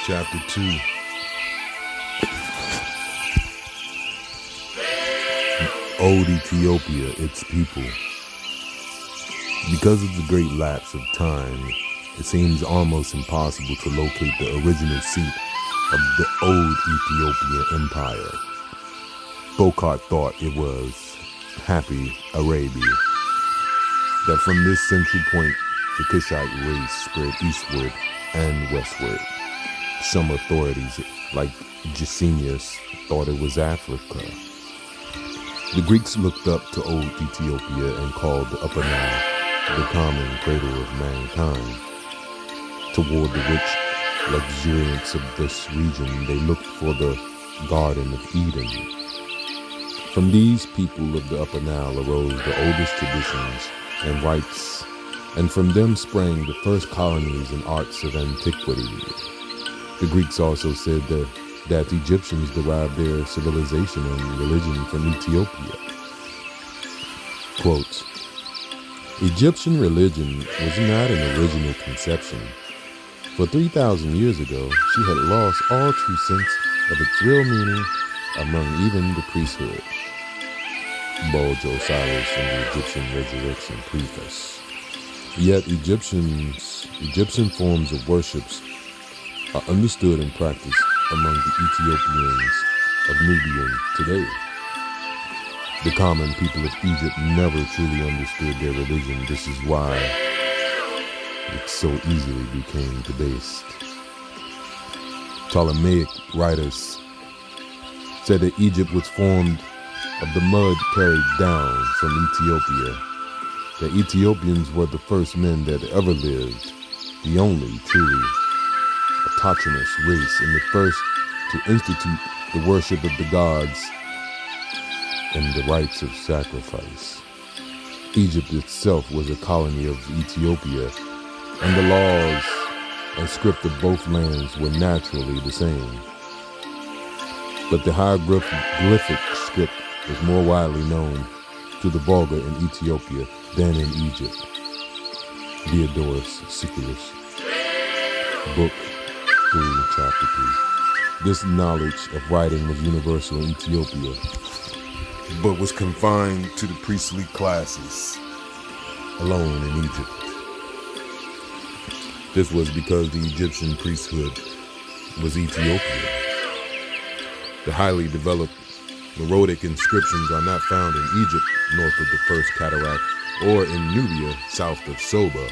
Chapter 2. Old Ethiopia, its people. Because of the great lapse of time, it seems almost impossible to locate the original seat of the old Ethiopia Empire. Bokart thought it was Happy Arabia, that from this central point the Kushite race spread eastward and westward. Some authorities, like Josephus, thought it was Africa. The Greeks looked up to old Ethiopia and called the Upper Nile the common cradle of mankind. Toward the rich luxuriance of this region, they looked for the Garden of Eden. From these people of the Upper Nile arose the oldest traditions and rites, and from them sprang the first colonies and arts of antiquity. The Greeks also said that the Egyptians derived their civilization and religion from Ethiopia. Quote, Egyptian religion was not an original conception. For 3,000 years ago, she had lost all true sense of its real meaning among even the priesthood. Bulge Osiris in the Egyptian Resurrection Preface. Yet Egyptian forms of worships are understood and practiced among the Ethiopians of Nubian today. The common people of Egypt never truly understood their religion. This is why it so easily became debased. Ptolemaic writers said that Egypt was formed of the mud carried down from Ethiopia. The Ethiopians were the first men that ever lived, the only truly autochthonous race, and the first to institute the worship of the gods and the rites of sacrifice. Egypt itself was a colony of Ethiopia, and the laws and script of both lands were naturally the same. But the hieroglyphic script was more widely known to the vulgar in Ethiopia than in Egypt. Diodorus Siculus, Book 3, Chapter 3. This knowledge of writing was universal in Ethiopia, but was confined to the priestly classes alone in Egypt. This was because the Egyptian priesthood was Ethiopia. The highly developed Meroitic inscriptions are not found in Egypt north of the First Cataract or in Nubia south of Soba.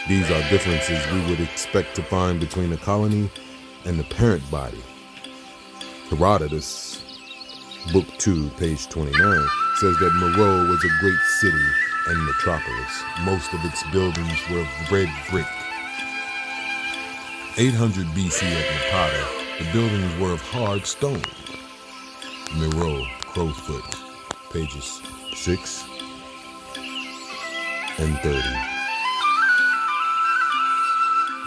These are differences we would expect to find between a colony and the parent body. Herodotus, Book 2, page 29, says that Meroe was a great city and metropolis. Most of its buildings were of red brick. 800 BC at Napata, the buildings were of hard stone. Meroe, Crowfoot, pages 6 and 30.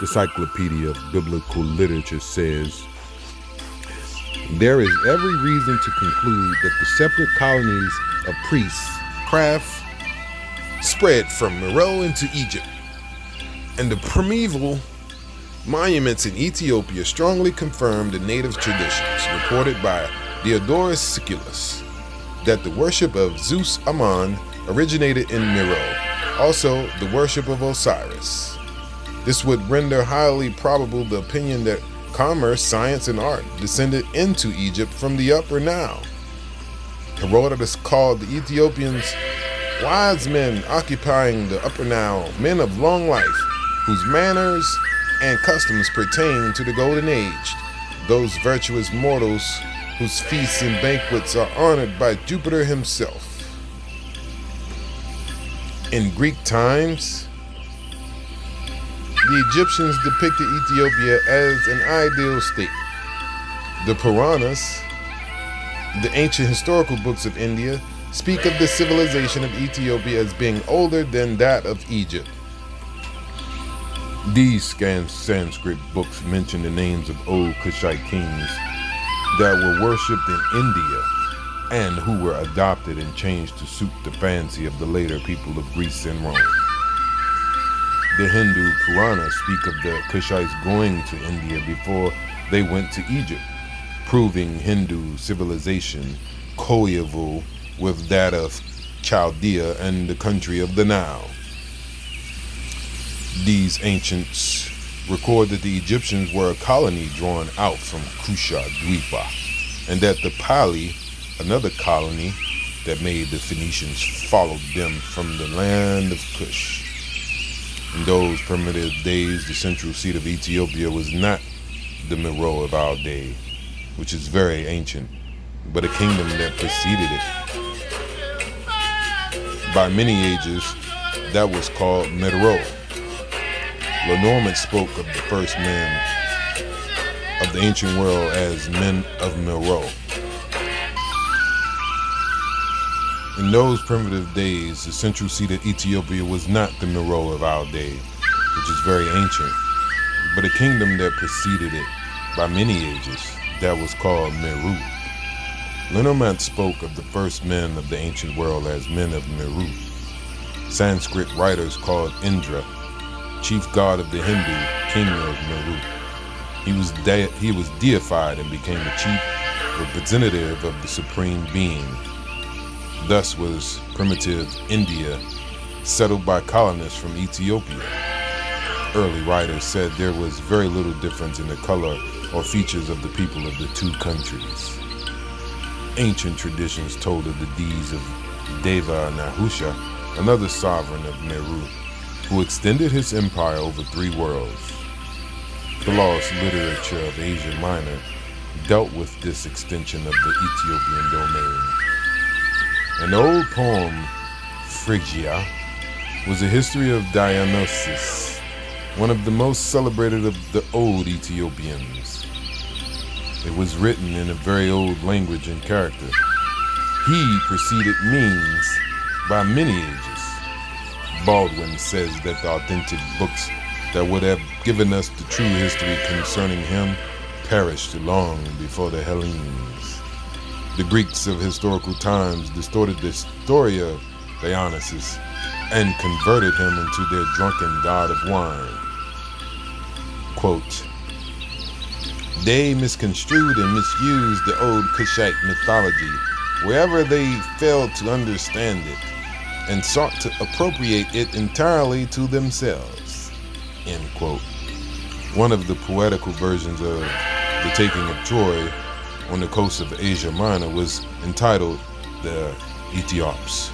The Encyclopedia of Biblical Literature says, there is every reason to conclude that the separate colonies of priests craft spread from Meroe into Egypt, and the primeval monuments in Ethiopia strongly confirm the native traditions reported by Diodorus Siculus, that the worship of Zeus Ammon originated in Meroe, also the worship of Osiris. This would render highly probable the opinion that commerce, science, and art descended into Egypt from the Upper Nile. Herodotus called the Ethiopians wise men occupying the Upper Nile, men of long life, whose manners and customs pertain to the Golden Age, those virtuous mortals whose feasts and banquets are honored by Jupiter himself. In Greek times, the Egyptians depicted Ethiopia as an ideal state. The Puranas, the ancient historical books of India, speak of the civilization of Ethiopia as being older than that of Egypt. These Sanskrit books mention the names of old Kushite kings that were worshipped in India and who were adopted and changed to suit the fancy of the later people of Greece and Rome. The Hindu Puranas speak of the Kushites going to India before they went to Egypt, proving Hindu civilization coeval with that of Chaldea and the country of the Nile. These ancients record that the Egyptians were a colony drawn out from Kusha Dwipa, and that the Pali, another colony that made the Phoenicians, followed them from the land of Kush. In those primitive days, the central seat of Ethiopia was not the Meroe of our day, which is very ancient, but a kingdom that preceded it. By many ages, that was called Meroe. Lenormand spoke of the first men of the ancient world as men of Meroe. In those primitive days, the central seat of Ethiopia was not the Meroe of our day, which is very ancient, but a kingdom that preceded it by many ages, that was called Meru. Lenormand spoke of the first men of the ancient world as men of Meru. Sanskrit writers called Indra, chief god of the Hindu, king of Meru. He was deified and became the chief representative of the supreme being. Thus was primitive India settled by colonists from Ethiopia. Early writers said there was very little difference in the color or features of the people of the two countries. Ancient traditions told of the deeds of Deva Nahusha, another sovereign of Meru, who extended his empire over 3 worlds. The lost literature of Asia Minor dealt with this extension of the Ethiopian domain. An old poem, Phrygia, was a history of Dionysus, one of the most celebrated of the old Ethiopians. It was written in a very old language and character. He preceded means by many ages. Baldwin says that the authentic books that would have given us the true history concerning him perished long before the Hellenes. The Greeks of historical times distorted the story of Dionysus and converted him into their drunken god of wine. Quote, they misconstrued and misused the old Kushite mythology wherever they failed to understand it and sought to appropriate it entirely to themselves. End quote. One of the poetical versions of the taking of Troy on the coast of Asia Minor was entitled the Ethiops,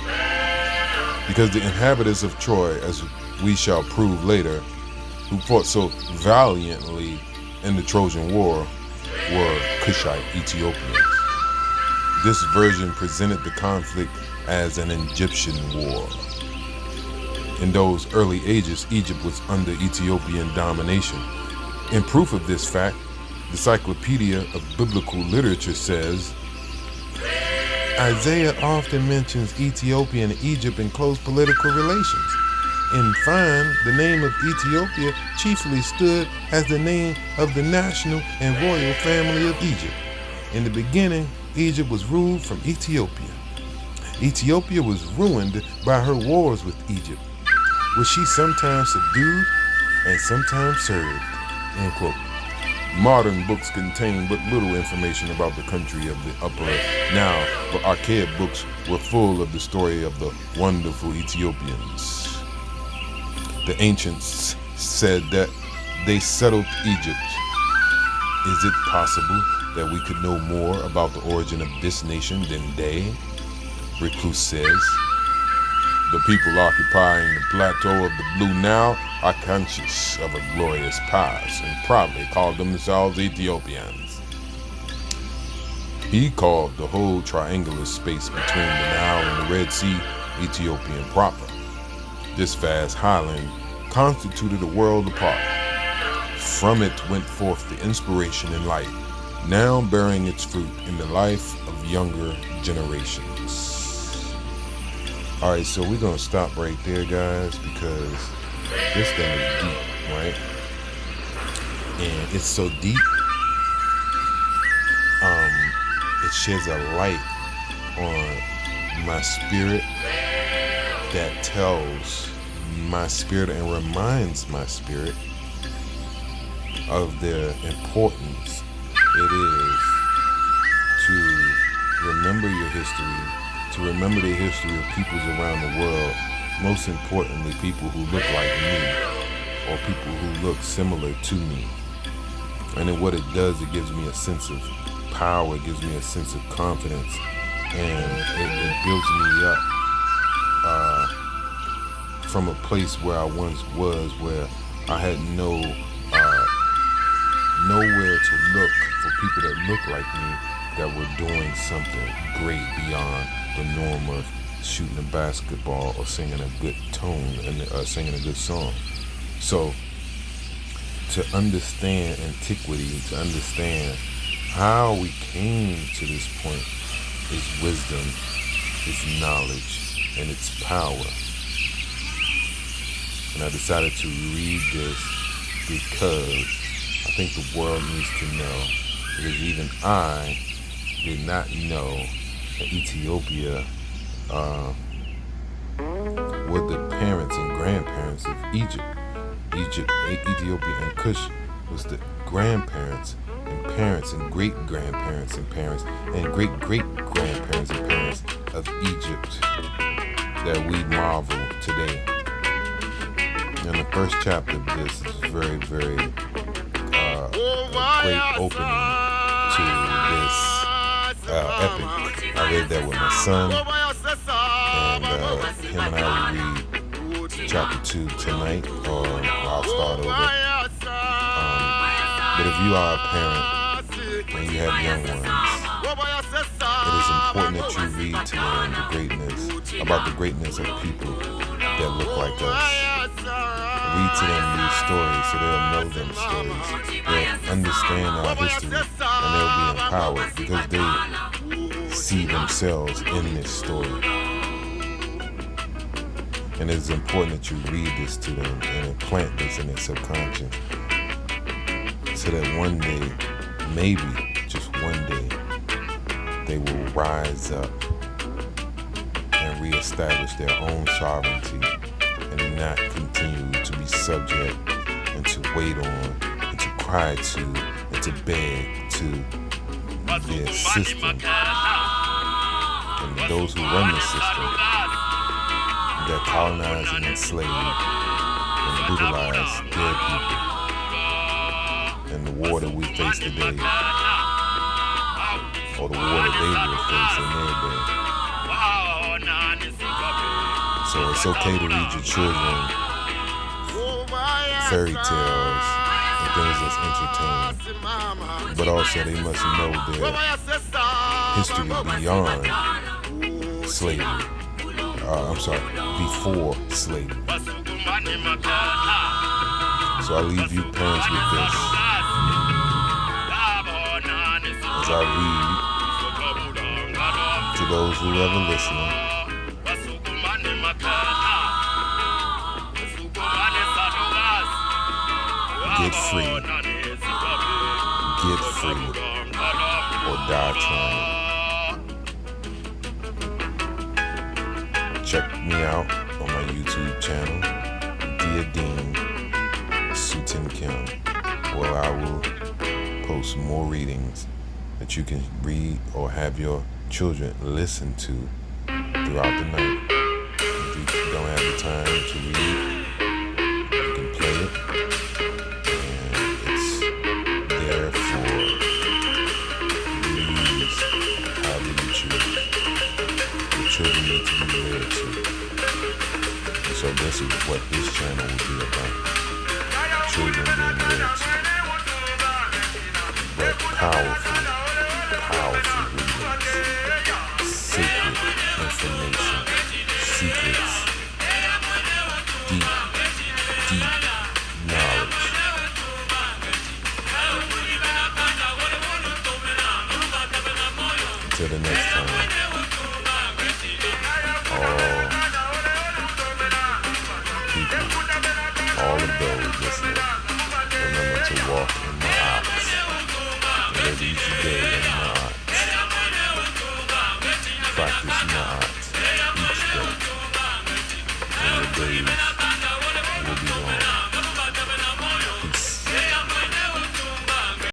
because the inhabitants of Troy, as we shall prove later, who fought so valiantly in the Trojan War, were Kushite Ethiopians. This version presented the conflict as an Egyptian war. In those early ages, Egypt was under Ethiopian domination. In proof of this fact, the Encyclopedia of Biblical Literature says, Isaiah often mentions Ethiopia and Egypt in close political relations. In fine, the name of Ethiopia chiefly stood as the name of the national and royal family of Egypt. In the beginning, Egypt was ruled from Ethiopia. Ethiopia was ruined by her wars with Egypt, which she sometimes subdued and sometimes served. End quote. Modern books contain but little information about the country of the Upper Nile, but archaic books were full of the story of the wonderful Ethiopians. The ancients said that they settled Egypt. Is it possible that we could know more about the origin of this nation than they? Reclus says. The people occupying the plateau of the Blue Nile are conscious of a glorious past and proudly call themselves Ethiopians. He called the whole triangular space between the Nile and the Red Sea Ethiopian proper. This vast highland constituted a world apart. From it went forth the inspiration and light, now bearing its fruit in the life of younger generations. Alright, so we're going to stop right there, guys, because this thing is deep, right? And it's so deep, it sheds a light on my spirit that tells my spirit and reminds my spirit of the importance it is to remember your history, to remember the history of peoples around the world, most importantly, people who look like me or people who look similar to me. And then what it does, it gives me a sense of power, it gives me a sense of confidence, and it builds me up from a place where I once was, where I had nowhere to look for people that look like me that were doing something great beyond the norm of shooting a basketball or singing a good tone and singing a good song. So to understand antiquity, to understand how we came to this point, is wisdom, is knowledge, and its power. And I decided to read this because I think the world needs to know, because even I did not know that Ethiopia were the parents and grandparents of Egypt. Ethiopia and Kush was the grandparents and parents and great-grandparents and parents and great-great-grandparents and parents of Egypt that we marvel today. And the first chapter of this is very, very a great opening to this epic. I read that with my son, and him and I will read chapter 2 tonight, or I'll start over. But if you are a parent and you have young ones, it is important that you read to them about the greatness of people that look like us. Read to them these stories so they'll know them stories. They'll understand our history, and they'll be empowered because they see themselves in this story. And it's important that you read this to them and implant this in their subconscious, so that one day, maybe just one day, they will rise up and reestablish their own sovereignty and not continue to be subject and to wait on and to cry to and to beg to their system and those who run the system that colonize and enslave and brutalize their people. And the war that we face today, or the war that they will face in their day. So it's okay to read your children fairy tales and things that's entertaining, but also they must know their history beyond slavery. Before slavery. So I leave you parents with this. As I read to those who ever listening, get free, or die trying. Check me out on my YouTube channel, Dear Dean Sutin Kim, where I will post more readings that you can read or have your children listen to throughout the night. If you don't have the time to read, you can play it, and it's there for use however you choose. The children need to be read to. And so this is what this channel will be about. Children being read to. But powerful readings. Sacred information. Secrets. Deep knowledge. Until the next time. All of those listening, remember to walk in my eyes. Live each day in my eyes. Practice my eyes each day. In your days